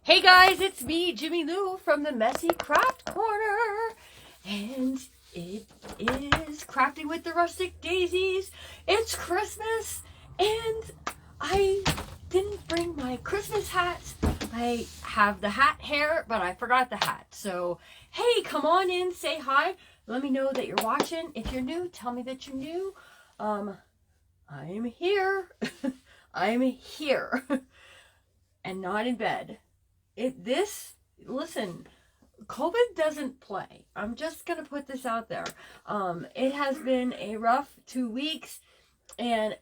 Hey guys, it's me, Jimmy Lou from the Messy Craft Corner, and it is Crafting with the Rustic Daisies. It's Christmas, and I didn't bring my Christmas hat. I have the hat hair, but I forgot the hat. So, hey, come on in, say hi. Let me know that you're watching. If you're new, tell me that you're new. I'm here. I'm here. And not in bed. Listen, COVID doesn't play. I'm just going to put this out there. It has been a rough 2 weeks, and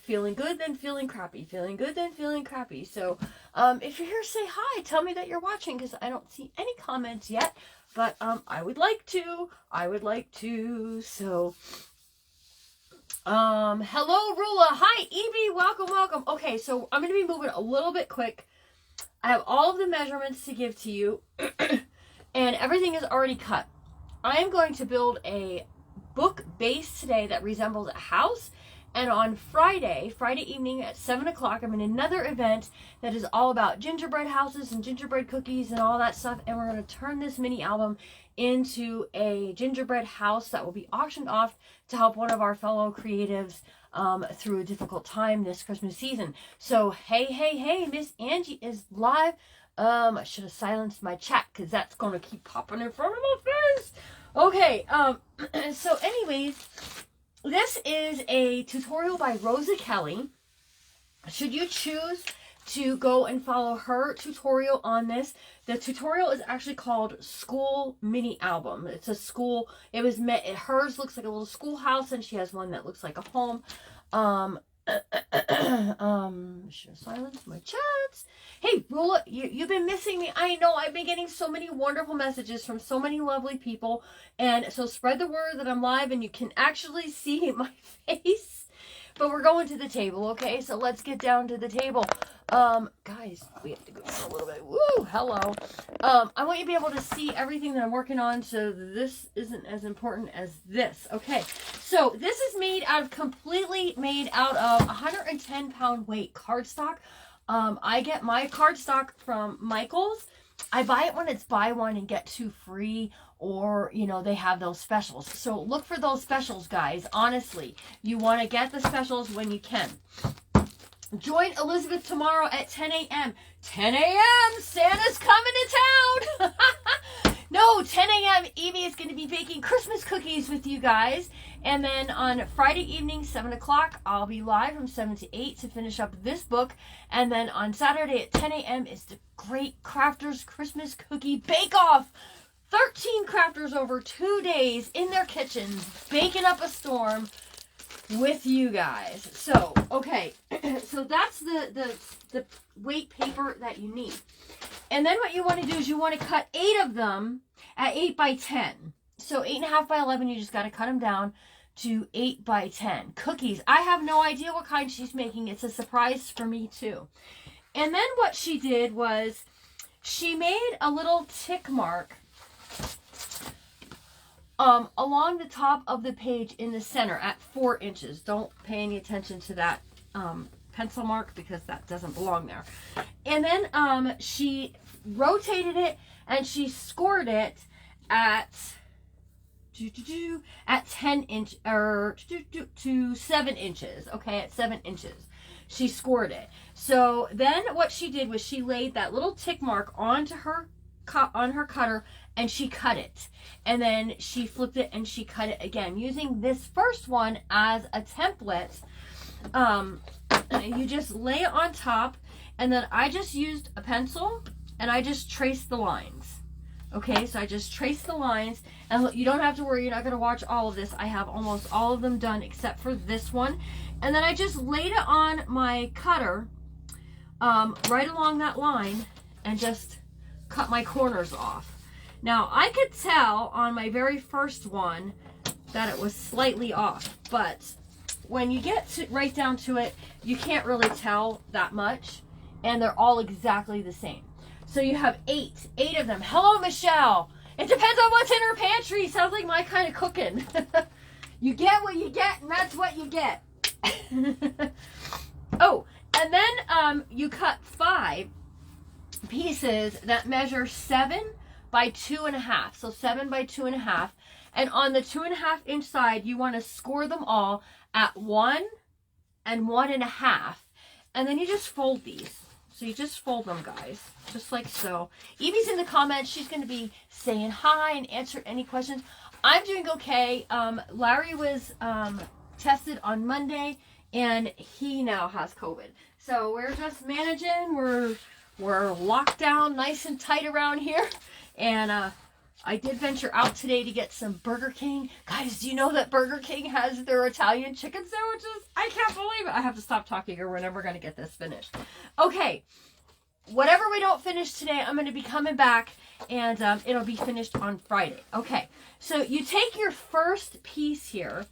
feeling good, then feeling crappy. Feeling good, then feeling crappy. So, if you're here, say hi. Tell me that you're watching, because I don't see any comments yet. But, I would like to. So, hello, Rula. Hi, Evie. Welcome. Okay, so I'm going to be moving a little bit quick. I have all of the measurements to give to you, and everything is already cut. I am going to build a book base today that resembles a house, and on Friday evening at 7 o'clock, I'm in another event that is all about gingerbread houses and gingerbread cookies and all that stuff, and we're going to turn this mini album into a gingerbread house that will be auctioned off to help one of our fellow creatives through a difficult time this Christmas season. So, hey, Miss Angie is live. I should have silenced my chat because that's going to keep popping in front of my face. Okay, so anyways, this is a tutorial by Rosa Kelly. Should you choose to go and follow her tutorial on this, the tutorial is actually called School Mini Album. It's a school, hers looks like a little schoolhouse, and she has one that looks like a home. Should silence my chats. Hey, Rula, you've been missing me. I know, I've been getting so many wonderful messages from so many lovely people, and so spread the word that I'm live and you can actually see my face. But we're going to the table, okay? So let's get down to the table. Guys, we have to go down a little bit. Woo, hello. I want you to be able to see everything that I'm working on, so this isn't as important as this. Okay, so this is completely made out of 110-pound weight cardstock. I get my cardstock from Michael's. I buy it when it's buy one and get two free, or, they have those specials. So look for those specials, guys. Honestly, you want to get the specials when you can. Join Elizabeth tomorrow at 10 a.m. 10 a.m. Santa's coming to town. No, 10 a.m. Evie is going to be baking Christmas cookies with you guys. And then on Friday evening, 7 o'clock, I'll be live from 7 to 8 to finish up this book. And then on Saturday at 10 a.m. is the Great Crafters Christmas Cookie Bake Off. 13 crafters over 2 days in their kitchens, baking up a storm with you guys. So, okay, so that's the weight paper that you need. And then what you want to do is you want to cut 8 of them at 8 by 10. So 8.5 by 11, you just got to cut them down to 8 by 10. Cookies, I have no idea what kind she's making. It's a surprise for me too. And then what she did was she made a little tick mark along the top of the page in the center at 4 inches. Don't pay any attention to that pencil mark because that doesn't belong there. And then she rotated it and she scored it at 10 inch or to 7 inches. Okay, at 7 inches. She scored it. So then what she did was she laid that little tick mark onto her cutter and she cut it, and then she flipped it and she cut it again using this first one as a template. You just lay it on top, and then I just used a pencil and I just traced the lines. Okay, so I just traced the lines, and you don't have to worry, you're not going to watch all of this. I have almost all of them done except for this one. And then I just laid it on my cutter right along that line and just cut my corners off. Now, I could tell on my very first one that it was slightly off, but when you get right down to it, you can't really tell that much, and they're all exactly the same. So you have 8 of them. Hello, Michelle. It depends on what's in her pantry. Sounds like my kind of cooking. You get what you get, and that's what you get. Oh, and then you cut 5 pieces that measure 7 by 2.5. So 7 by 2.5. And on the 2.5-inch side, you want to score them all at 1 and 1.5. And then you just fold these. So you just fold them, guys, just like so. Evie's in the comments. She's going to be saying hi and answer any questions. I'm doing okay. Larry was tested on Monday, and he now has COVID. So we're just managing. We're locked down nice and tight around here. And I did venture out today to get some Burger King. Guys, do you know that Burger King has their Italian chicken sandwiches? I can't believe it. I have to stop talking or we're never going to get this finished. Okay. Whatever we don't finish today, I'm going to be coming back and it'll be finished on Friday. Okay. So you take your first piece here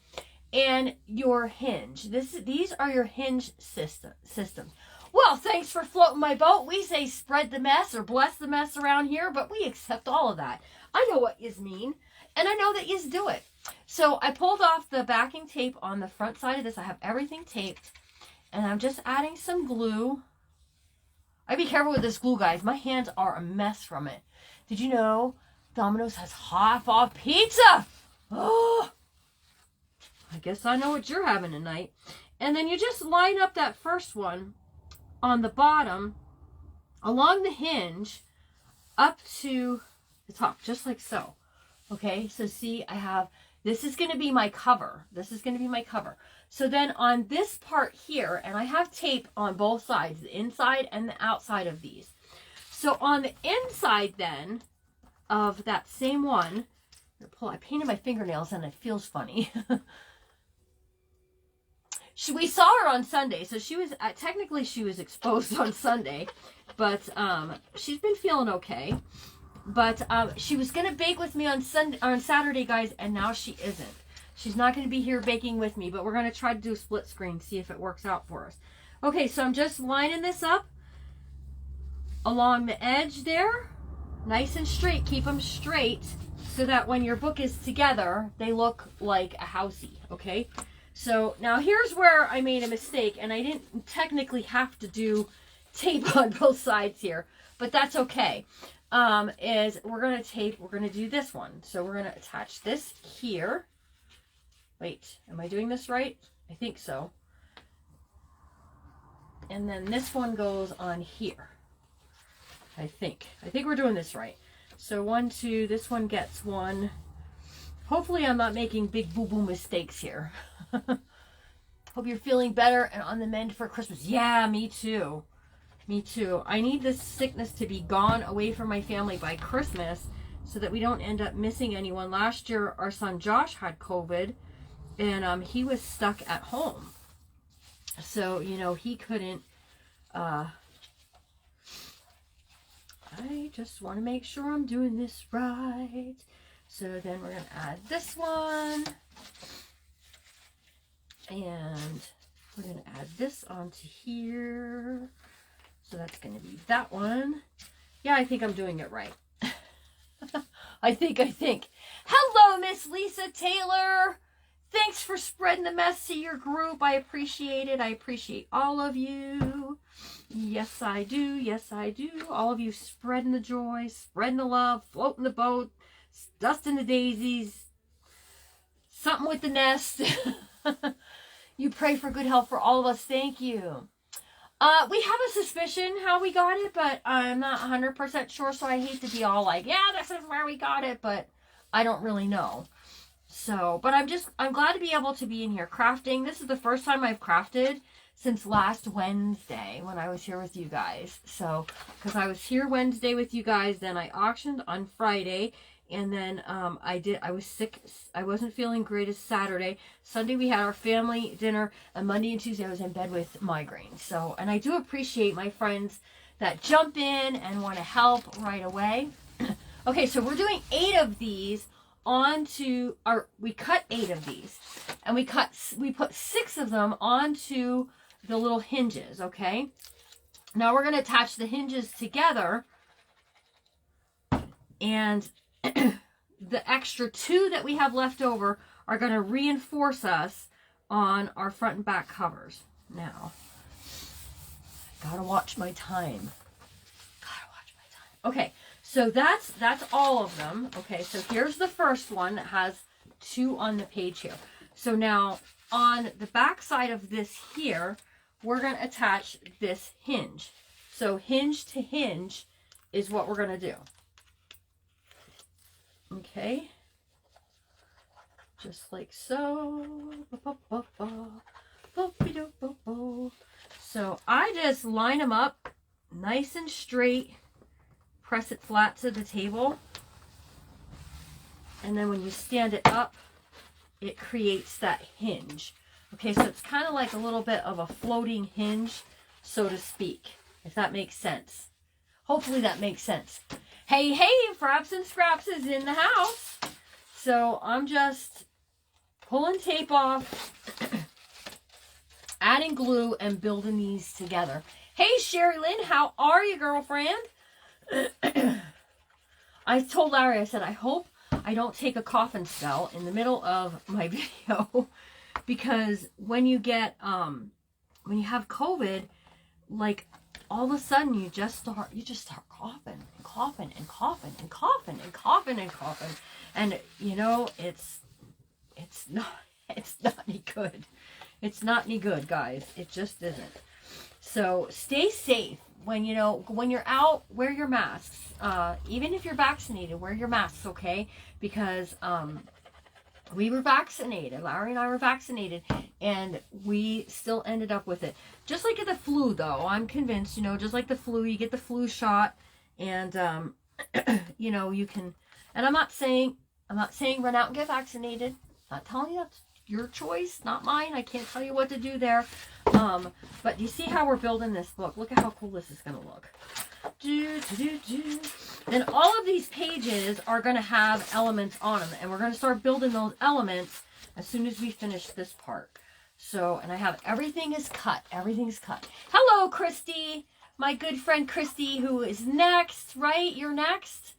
and your hinge. These are your hinge systems. Well, thanks for floating my boat. We say spread the mess or bless the mess around here, but we accept all of that. I know what yous mean, and I know that yous do it. So I pulled off the backing tape on the front side of this. I have everything taped, and I'm just adding some glue. I be careful with this glue, guys. My hands are a mess from it. Did you know Domino's has half-off pizza? Oh, I guess I know what you're having tonight. And then you just line up that first one on the bottom along the hinge up to the top, just like so. Okay, so see, I have, this is going to be my cover. This is going to be my cover. So then on this part here, and I have tape on both sides, the inside and the outside of these. So on the inside then of that same one, I painted my fingernails and it feels funny. We saw her on Sunday, so she was, technically she was exposed on Sunday, but she's been feeling okay. But she was going to bake with me on Saturday, guys, and now she isn't. She's not going to be here baking with me, but we're going to try to do a split screen, see if it works out for us. Okay, so I'm just lining this up along the edge there, nice and straight. Keep them straight so that when your book is together, they look like a housey, okay? So now here's where I made a mistake, and I didn't technically have to do tape on both sides here, but that's okay. Is we're going to do this one. So we're going to attach this here. Wait, am I doing this right? I think so. And then this one goes on here. I think we're doing this right. So 1, 2, this one gets one. Hopefully I'm not making big boo-boo mistakes here. Hope you're feeling better and on the mend for Christmas. Yeah, me too. Me too. I need this sickness to be gone away from my family by Christmas so that we don't end up missing anyone. Last year, our son Josh had COVID and he was stuck at home. So, you know, he couldn't. I just want to make sure I'm doing this right. So then we're going to add this one. And we're going to add this onto here. So that's going to be that one. Yeah, I think I'm doing it right. I think. Hello, Miss Lisa Taylor. Thanks for spreading the mess to your group. I appreciate it. I appreciate all of you. Yes, I do. Yes, I do. All of you spreading the joy, spreading the love, floating the boat, dusting the daisies, something with the nest. You pray for good health for all of us. Thank you. We have a suspicion how we got it, but I'm not 100% sure, so I hate to be all like, yeah, this is where we got it, but I don't really know. So, but I'm glad to be able to be in here crafting. This is the first time I've crafted since last Wednesday when I was here with you guys. So, because I was here Wednesday with you guys, then I auctioned on Friday, and then I was sick. I wasn't feeling great as Saturday. Sunday we had our family dinner, and Monday and Tuesday I was in bed with migraines. So, and I do appreciate my friends that jump in and want to help right away. Okay, so we're doing 8 of these onto, or we cut 8 of these, and we put 6 of them onto the little hinges, okay? Now we're going to attach the hinges together, and the extra 2 that we have left over are going to reinforce us on our front and back covers. Now, gotta watch my time. Okay, so that's all of them. Okay, so here's the first one that has 2 on the page here. So now on the back side of this here, we're going to attach this hinge. So hinge to hinge is what we're going to do. Okay, just like so. So I just line them up nice and straight, press it flat to the table, and then when you stand it up, it creates that hinge. Okay, so it's kind of like a little bit of a floating hinge, so to speak, if that makes sense. Hopefully that makes sense. Hey, Fraps and Scraps is in the house. So I'm just pulling tape off, adding glue, and building these together. Hey, Sherry Lynn, how are you, girlfriend? I told Larry, I said, I hope I don't take a coughing spell in the middle of my video, because when you get, when you have COVID, like, all of a sudden you just start coughing and coughing and coughing and coughing and coughing and coughing, and you know, it's not any good. It's not any good, guys. It just isn't. So stay safe. When you're out, wear your masks. Even if you're vaccinated, wear your masks, okay? Because we were vaccinated. Larry and I were vaccinated, and we still ended up with it. Just like the flu, though, I'm convinced, just like the flu, you get the flu shot, and you can. And I'm not saying run out and get vaccinated. I'm not telling you that's your choice, not mine. I can't tell you what to do there. But you see how we're building this book. Look at how cool this is going to look. And all of these pages are going to have elements on them, and we're going to start building those elements as soon as we finish this part. So, and I have everything is cut. Everything's cut. Hello, Christy, my good friend Christy, who is next, right? You're next.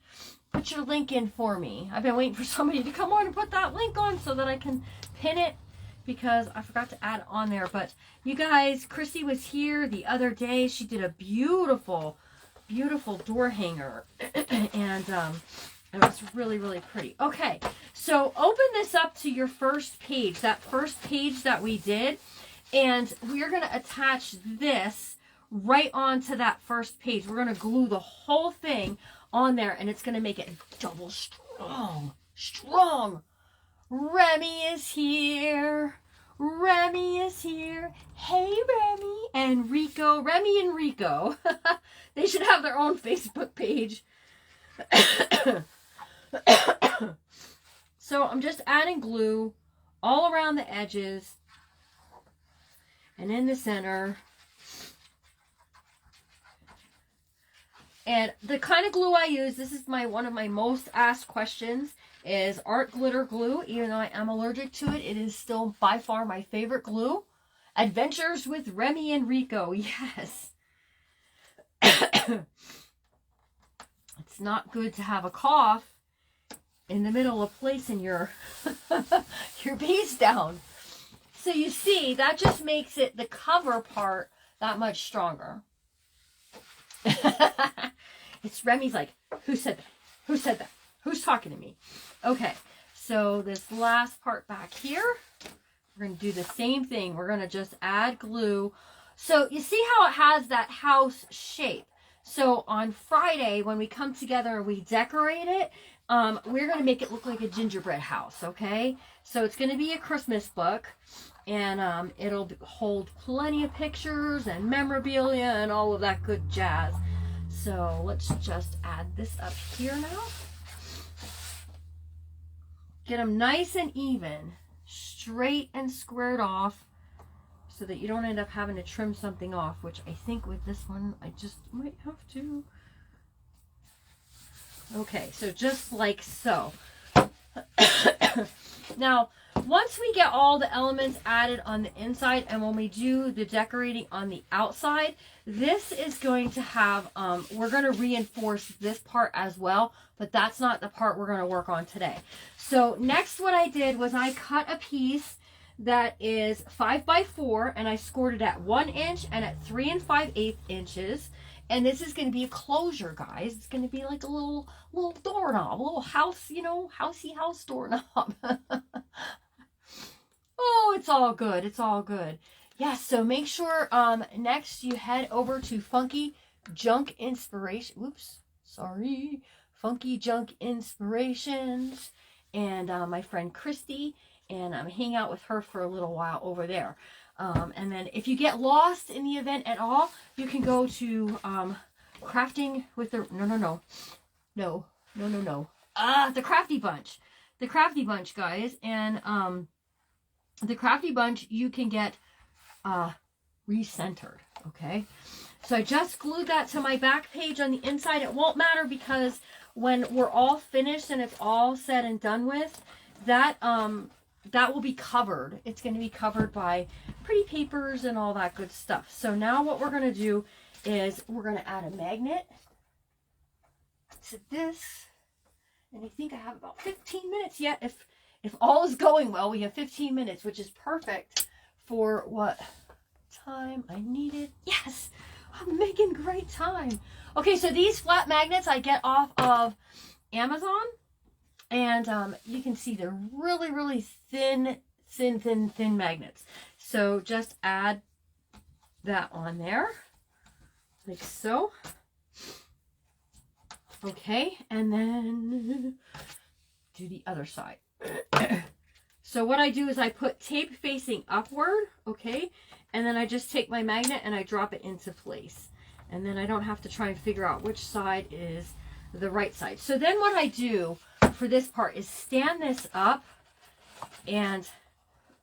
Put your link in for me. I've been waiting for somebody to come on and put that link on so that I can pin it, because I forgot to add on there. But you guys, Christy was here the other day. She did a beautiful door hanger, and it was really, really pretty. Okay, so open this up to your first page, that first page that we did, and we're going to attach this right onto that first page. We're going to glue the whole thing on there, and it's going to make it double strong. Remy is here. Remy is here. Hey, Remy. And Rico. Remy and Rico. They should have their own Facebook page. So I'm just adding glue all around the edges and in the center. And the kind of glue I use, this is one of my most asked questions, is art glitter glue. Even though I am allergic to it, it is still by far my favorite glue. Adventures with Remy and Rico. Yes. It's not good to have a cough in the middle of placing your beads down. So you see, that just makes it, the cover part, that much stronger. It's Remy's like, who said that? Who said that? Who's talking to me? Okay, so this last part back here, we're going to do the same thing. We're going to just add glue. So you see how it has that house shape. So on Friday, when we come together and we decorate it, we're going to make it look like a gingerbread house, okay? So it's going to be a Christmas book, and it'll hold plenty of pictures and memorabilia and all of that good jazz. So let's just add this up here now. Get them nice and even, straight and squared off, so that you don't end up having to trim something off, which I think with this one, I just might have to. Okay, so just like so. Now, once we get all the elements added on the inside, and when we do the decorating on the outside, this is going to have, we're going to reinforce this part as well, but that's not the part we're going to work on today. So next what I did was I cut a piece that is 5 by 4, and I scored it at 1 inch and at 3 5/8 inches. And this is going to be a closure, guys. It's going to be like a little doorknob, a little house, you know, housey house doorknob. Oh, it's all good. It's all good. Yeah, so make sure next you head over to Funky Junk Inspiration. Oops, sorry. Funky Junk Inspirations. And my friend Christy. And I'm hanging out with her for a little while over there. And then if you get lost in the event at all, you can go to Crafting with the... No. The Crafty Bunch. The Crafty Bunch, guys. And the Crafty Bunch, you can get recentered, okay? So I just glued that to my back page on the inside. It won't matter because when we're all finished and it's all said and done with, that will be covered. It's going to be covered by pretty papers and all that good stuff. So now what we're going to do is we're going to add a magnet to this. And I think I have about 15 minutes yet. If all is going well, we have 15 minutes, which is perfect for what time I needed. Yes, I'm making great time. Okay, so these flat magnets I get off of Amazon. And you can see they're really, really thin magnets. So just add that on there, like so. Okay, and then do the other side. So what I do is I put tape facing upward, okay? And then I just take my magnet and I drop it into place. And then I don't have to try and figure out which side is the right side. So then what I do for this part is stand this up and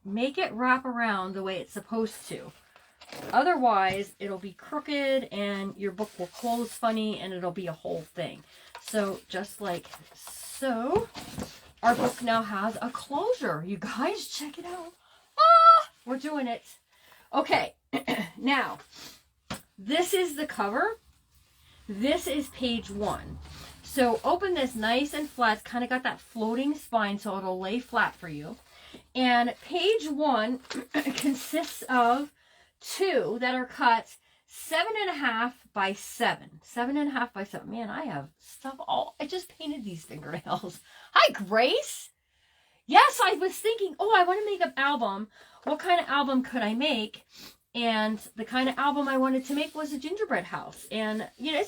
make it wrap around the way it's supposed to. Otherwise, it'll be crooked and your book will close funny and it'll be a whole thing. So just like so, our book now has a closure. You guys, check it out. Ah, we're doing it. Okay, now, this is the cover. This is page 1. So open this nice and flat. It's kind of got that floating spine, so it'll lay flat for you. And page 1 consists of 2 that are cut 7.5 by 7. 7.5 by 7. Man, I have stuff all... I just painted these fingernails. Hi, Grace. Yes, I was thinking, oh, I want to make an album. What kind of album could I make? And the kind of album I wanted to make was a gingerbread house. And, you know,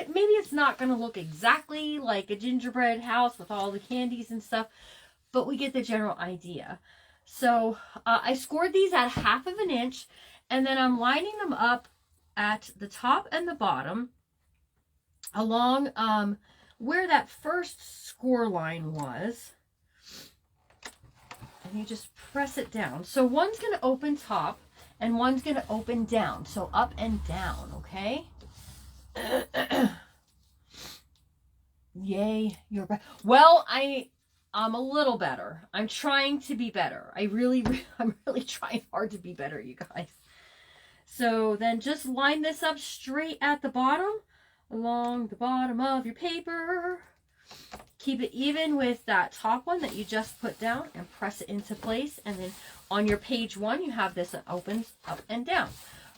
maybe it's not going to look exactly like a gingerbread house with all the candies and stuff, but we get the general idea. So I scored these at 1/2 inch, and then I'm lining them up at the top and the bottom along where that first score line was. And you just press it down. So one's going to open top, and one's going to open down. So up and down, okay? Yay, you're better. Well, I'm a little better. I'm trying to be better. I'm really trying hard to be better, you guys. So then just line this up straight at the bottom, along the bottom of your paper. Keep it even with that top one that you just put down and press it into place. And then on your page 1, you have this that opens up and down.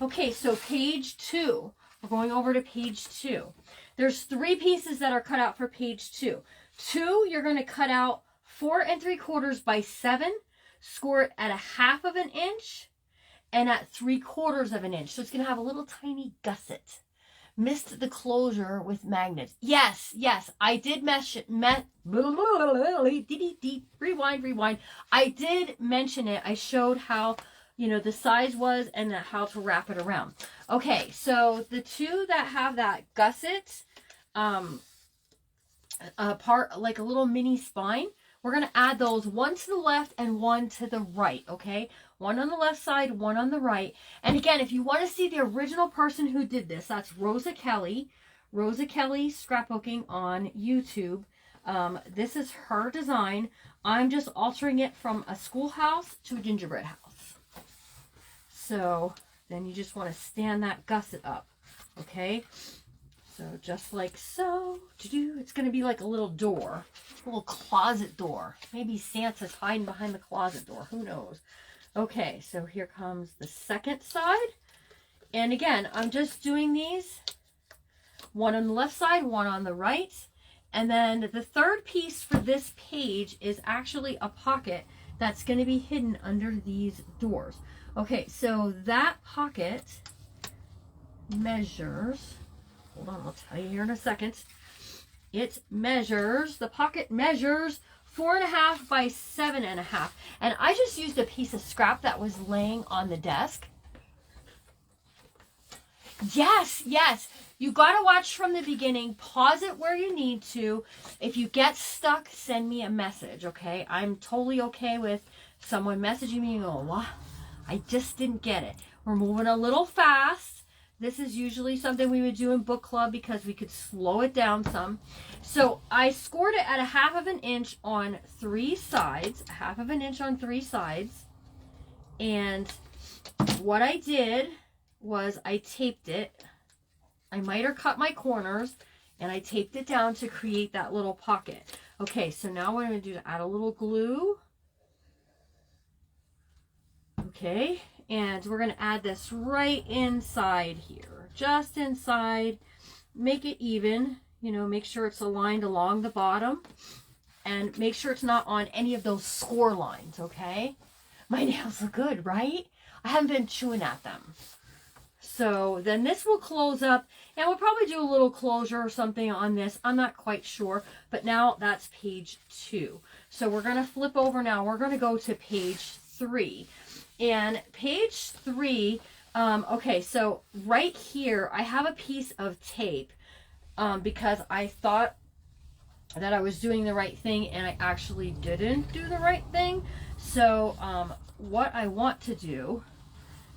Okay, so page 2. We're going over to page 2. There's 3 pieces that are cut out for page 2. 2, you're going to cut out 4 3/4 by 7, score it at 1/2 inch, and at 3/4 inch. So it's going to have a little tiny gusset. Missed the closure with magnets. Yes, I did rewind. I did mention it. I showed how, you know, the size was and how to wrap it around. Okay, so the 2 that have that gusset part, like a little mini spine, we're going to add those, one to the left and one to the right, okay? One on the left side, one on the right. And again, if you want to see the original person who did this, that's Rosa Kelly. Rosa Kelly Scrapbooking on YouTube. This is her design. I'm just altering it from a schoolhouse to a gingerbread house. So then you just want to stand that gusset up, okay? So just like so. It's going to be like a little door, a little closet door. Maybe Santa's hiding behind the closet door. Who knows? Okay, so here comes the second side. And again, I'm just doing these one on the left side, one on the right. And then the third piece for this page is actually a pocket that's going to be hidden under these doors. Okay, so that pocket measures, hold on, I'll tell you here in a second. It measures, the pocket measures 4.5 by 7.5. And I just used a piece of scrap that was laying on the desk. Yes, yes. You got to watch from the beginning. Pause it where you need to. If you get stuck, send me a message, okay? I'm totally okay with someone messaging me and going, what? I just didn't get it. We're moving a little fast. This is usually something we would do in book club because we could slow it down some. So I scored it at 1/2 inch on 3 sides. 1/2 inch on 3 sides. And what I did was I taped it. I miter cut my corners and I taped it down to create that little pocket. Okay, so now what I'm going to do is add a little glue. Okay, and we're going to add this right inside here, just inside. Make it even, you know, make sure it's aligned along the bottom and make sure it's not on any of those score lines, okay? My nails look good, right? I haven't been chewing at them. So then this will close up and we'll probably do a little closure or something on this. I'm not quite sure, but now that's page 2. So we're going to flip over now. We're going to go to page 3. And page 3, okay, so right here, I have a piece of tape because I thought that I was doing the right thing and I actually didn't do the right thing. So what I want to do,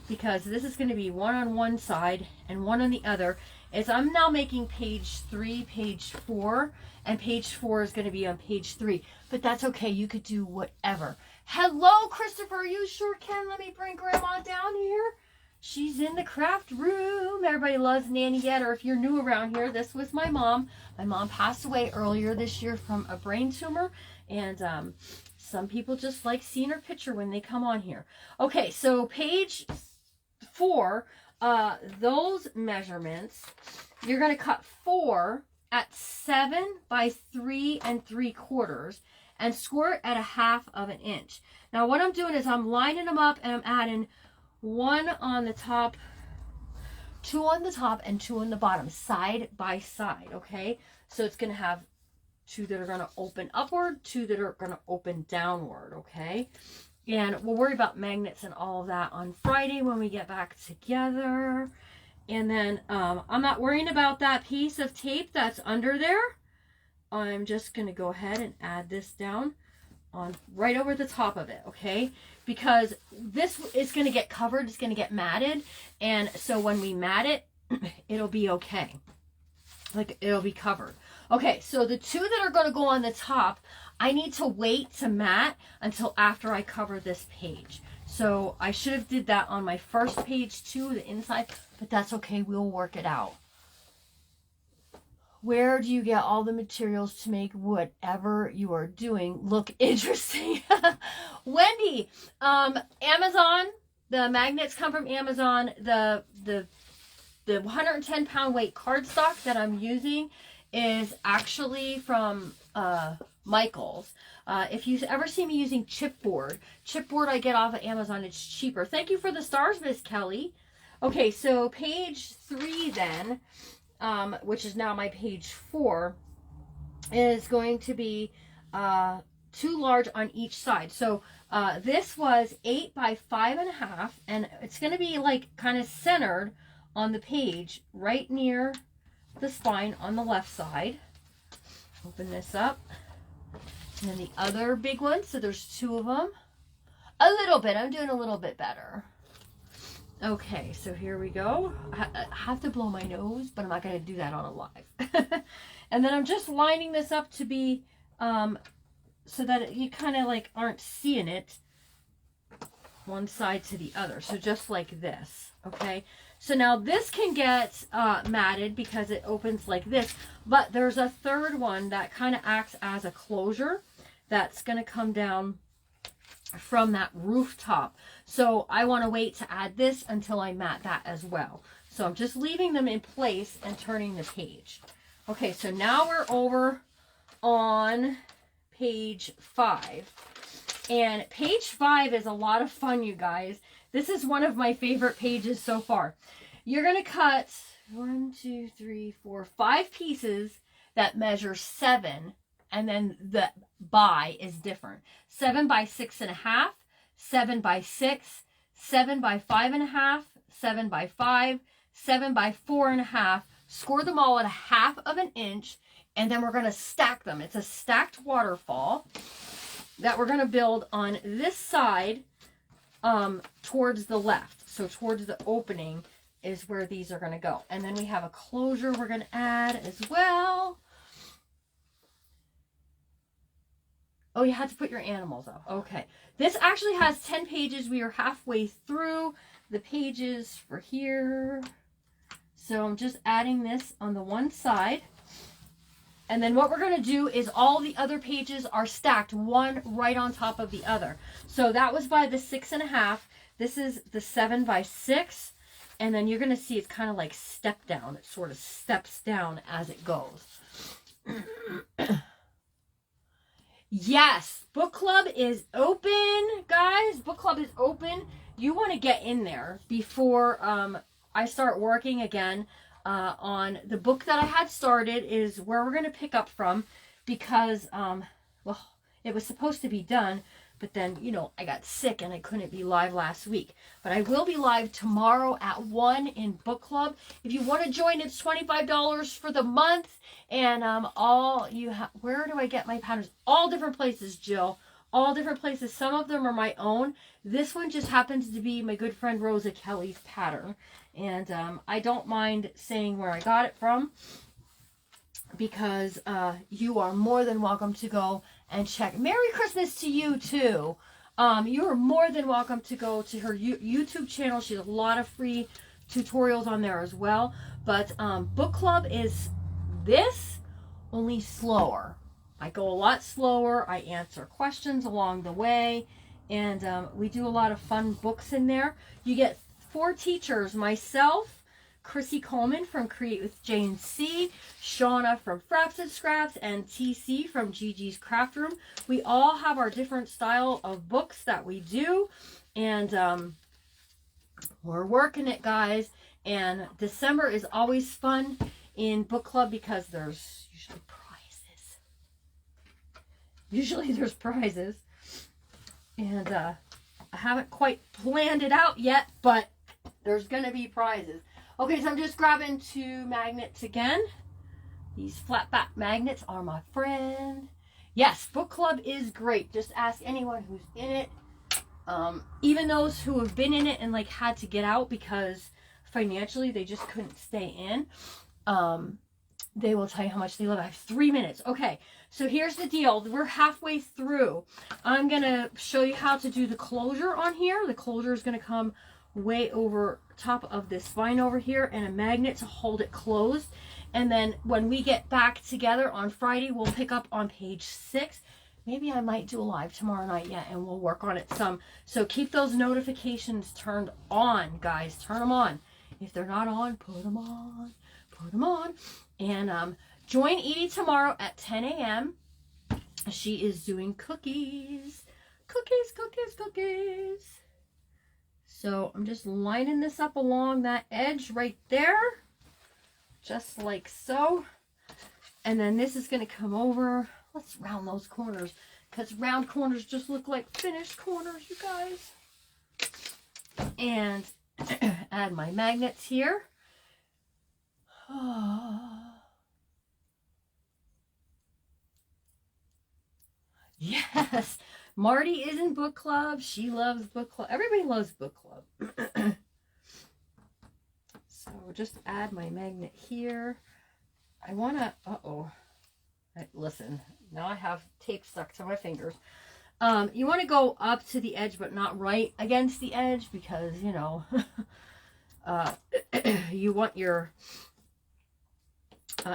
because this is going to be one on one side and one on the other, is I'm now making page 3, page 4, and page 4 is going to be on page 3. But that's okay. You could do whatever. Hello, Christopher. You sure can. Let me bring Grandma down here. She's in the craft room. Everybody loves Nanny Yet, or if you're new around here, this was my mom. My mom passed away earlier this year from a brain tumor, and some people just like seeing her picture when they come on here. Okay, so page 4, those measurements, you're going to cut 4 at 7 by 3 3/4 and score it at 1/2 inch. Now what I'm doing is I'm lining them up and I'm adding 1 on the top, 2 on the top, and 2 on the bottom, side by side, okay? So it's going to have 2 that are going to open upward, 2 that are going to open downward, okay? And we'll worry about magnets and all of that on Friday when we get back together. And then I'm not worrying about that piece of tape that's under there. I'm just going to go ahead and add this down on right over the top of it, okay? Because this is going to get covered, it's going to get matted. And so when we mat it, it'll be okay. Like, it'll be covered. Okay, so the 2 that are going to go on the top, I need to wait to mat until after I cover this page. So I should have did that on my first page too, the inside, but that's okay. We'll work it out. Where do you get all the materials to make whatever you are doing look interesting? Wendy, Amazon, the magnets come from Amazon. The 110 pound weight cardstock that I'm using is actually from Michael's. If you ever see me using chipboard I get off of Amazon. It's cheaper. Thank you for the stars, Miss Kelly. Okay, so page 3 then, which is now my page 4, is going to be 2 large on each side. So this was 8 by 5.5, and it's going to be like kind of centered on the page right near the spine on the left side. Open this up. And then the other big one, so there's 2 of them. A little bit, I'm doing a little bit better. Okay, so here we go. I have to blow my nose, but I'm not going to do that on a live. And then I'm just lining this up to be, so that you kind of like aren't seeing it one side to the other. So just like this, okay? So now this can get matted because it opens like this, but there's a third one that kind of acts as a closure that's going to come down from that rooftop. So I want to wait to add this until I mat that as well. So I'm just leaving them in place and turning the page. Okay, so now we're over on page 5. And page 5 is a lot of fun, you guys. This is one of my favorite pages so far. You're going to cut 1, 2, 3, 4, 5 pieces that measure 7, and then the by is different. 7 by 6.5, 7 by 6, 7 by 5.5, 7 by 5, 7 by 4.5. Score them all at 1/2 inch, and then we're going to stack them. It's a stacked waterfall that we're going to build on this side towards the left. So towards the opening is where these are going to go. And then we have a closure we're going to add as well. Oh, you had to put your animals up. Okay. This actually has 10 pages. We are halfway through the pages for here. So I'm just adding this on the one side. And then what we're going to do is all the other pages are stacked one right on top of the other. So that was by the 6.5. This is the 7 by 6. And then you're going to see it's kind of like step down. It sort of steps down as it goes. Yes, book club is open, guys. Book club is open. You want to get in there before I start working again on the book that I had started is where we're going to pick up from because, well, it was supposed to be done, but then, you know, I got sick and I couldn't be live last week. But I will be live tomorrow at 1 in book club. If you want to join, it's $25 for the month. And all you have, where do I get my patterns? All different places, Jill. All different places. Some of them are my own. This one just happens to be my good friend Rosa Kelly's pattern. And I don't mind saying where I got it from because you are more than welcome to go and check. Merry Christmas to you too. You are more than welcome to go to her YouTube channel. She has a lot of free tutorials on there as well. But book club is this, only slower. I go a lot slower. I answer questions along the way. And we do a lot of fun books in there. You get 4 teachers, myself, Chrissy Coleman from Create with Jane C, Shauna from Fraps and Scraps, and TC from Gigi's Craft Room. We all have our different style of books that we do, and we're working it, guys. And December is always fun in book club because there's usually prizes. Usually there's prizes, and I haven't quite planned it out yet, but there's going to be prizes. Okay, so I'm just grabbing 2 magnets again. These flat back magnets are my friend. Yes, book club is great. Just ask anyone who's in it. Even those who have been in it and like had to get out because financially they just couldn't stay in. They will tell you how much they love it. I have 3 minutes. Okay, so here's the deal. We're halfway through. I'm going to show you how to do the closure on here. The closure is going to come way over top of this spine over here and a magnet to hold it closed. And then when we get back together on Friday, we'll pick up on page 6. Maybe I might do a live tomorrow night yet and we'll work on it some. So keep those notifications turned on, guys. Turn them on. If they're not on, put them on. Put them on. And join Edie tomorrow at 10 a.m. She is doing cookies. Cookies, cookies, cookies. So I'm just lining this up along that edge right there. Just like so. And then this is going to come over. Let's round those corners. Because round corners just look like finished corners, you guys. And add my magnets here. Yes. Marty is in book club. She loves book club. Everybody loves book club. So just add my magnet here. I want to, listen, now I have tape stuck to my fingers. You want to go up to the edge, but not right against the edge because, you know, you want your,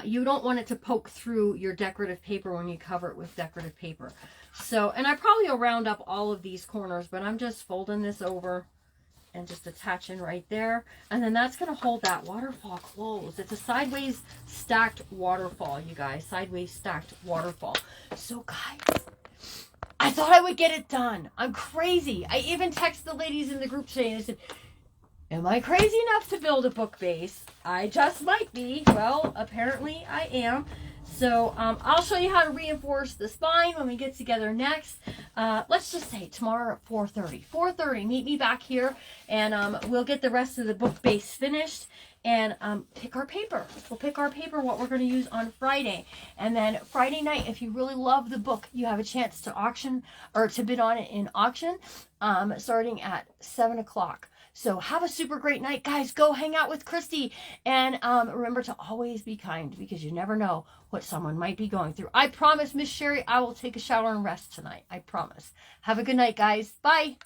you don't want it to poke through your decorative paper when you cover it with decorative paper. So, and I probably will round up all of these corners, but I'm just folding this over and just attach in right there. And then that's going to hold that waterfall closed. It's a sideways stacked waterfall, you guys. Sideways stacked waterfall. So guys, I thought I would get it done. I'm crazy. I even texted the ladies in the group today and I said, am I crazy enough to build a book base? I just might be. Well, apparently I am. So I'll show you how to reinforce the spine when we get together next. Let's just say tomorrow at 4:30. 4:30, meet me back here, and we'll get the rest of the book base finished and pick our paper. We'll pick our paper, what we're going to use on Friday. And then Friday night, if you really love the book, you have a chance to auction or to bid on it in auction starting at 7 o'clock. So have a super great night, guys. Go hang out with Christy. And remember to always be kind, because you never know what someone might be going through. I promise, Miss Sherry, I will take a shower and rest tonight. I promise. Have a good night, guys. Bye.